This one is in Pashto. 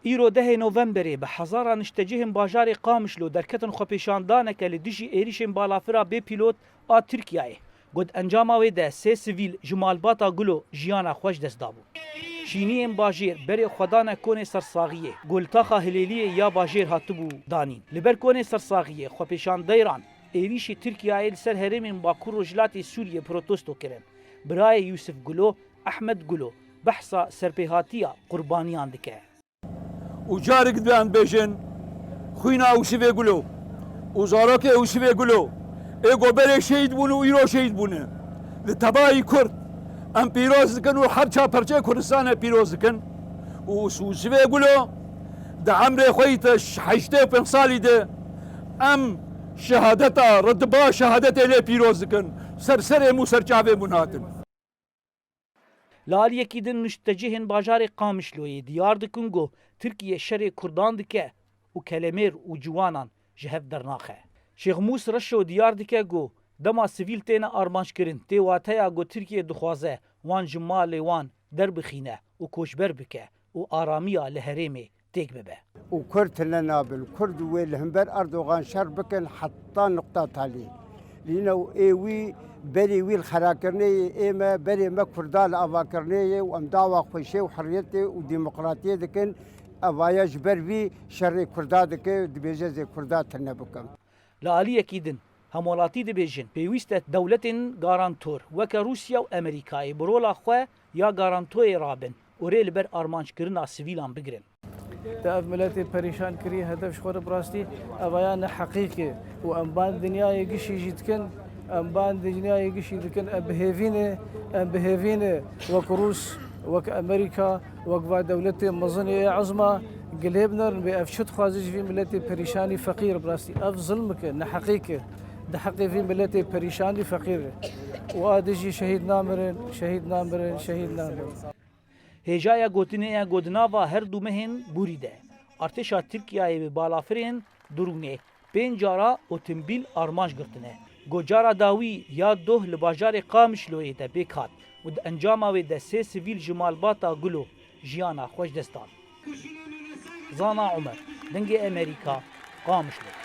ایرو ده نوامبری به هزاران اشتجهم باجار قامشلو درکتن خپیشاندانه که لدیجی ایریشن بالافرا به پیلوت آ ترکیه گود انجام وی ده سه سیویل جمالباتا گلو جیانا خوش دست دابو شینی باجیر بری خدانه کونه سرساغیه گلتاخا هلیلیه یا باجیر هاتبو دانین لبر کونه سرساغیه خپیشاندایران ایریشی ترکیه سر هرمین باکور رجلاتی سوریه پروتستو کرن برای یوسف گلو احمد گلو بحثا سرپیهاتیا قربانیان دکه و جارك دبان بيجن خوينا وشفي قلو وزاراك وشفي قلو ايقو بري شهيد بونو ايرو شهيد بونه لتباي كرد ام بيروز كن وحرشا برشا كردستان بيروز كن وشفي قلو دا عمري خويت حيشتي بنصالي ده ام شهادتا ردبا شهادتا لي بيروز كن سرسري مو سرچاوي مناتن لالیکی دن مشتجهن باجار قامشلوی دیار دکنگو ترکیه شر کردان دکه و کلمیر و جوانان جهف درناخه شیخ موس رشو دیار دکه گو دما سیویل تینا آرمانش کرن تی واتیا گو ترکیه دخوازه وان جمال وان در بخینه و کوشبر بکه و آرامیا لهرمه تیک ببه و کرد لنابل کرد ویل همبر اردوغان شر بکن حتی نقطه تالی لینو ایوی بری ویل خراکرنی ایما بری ما کردال آواکرنی و امداوا خوشی و حریت و دموکراتی دکن اوایج بروی شر کردا دکه دبیجز کردا تنه بکم لالی کیدن همولاتی دبیجن پیوست دولت گارانتور وک روسیا و امریکای برولا خو یا گارانتوی رابن اوریل بر آرمانش کرنا سیویلان بگرن تاف ملتي بريشان كري هدف شخور براستي أبيان حقيقي وأنبان دنيا يجيش يجدكن أنبان دنيا يجيش يجدكن بهيفين وكروس وك أمريكا وك دولتي مظنية عظمى قلبنا بأفشت خوازج في ملتي بريشاني فقير براستي أف ظلمك نحقيقي ده حقي في ملتي بريشاني فقير وادجي شهيد نامرن شهيد نامرن شهيد نامرن هجایا گوتنه گودناوا هر دو مهن بوریده ارتشا ترکیه به بالافرین درونه پنجارا اوتومبیل آرمانش گرتنه گوجارا داوی یا دوه لباجار قامشلوی ده بیکات و ده انجام و ده سه سیویل جمالباتا گلو جیانا خوش دستان زانا عمر دنگ امریکا قامشلو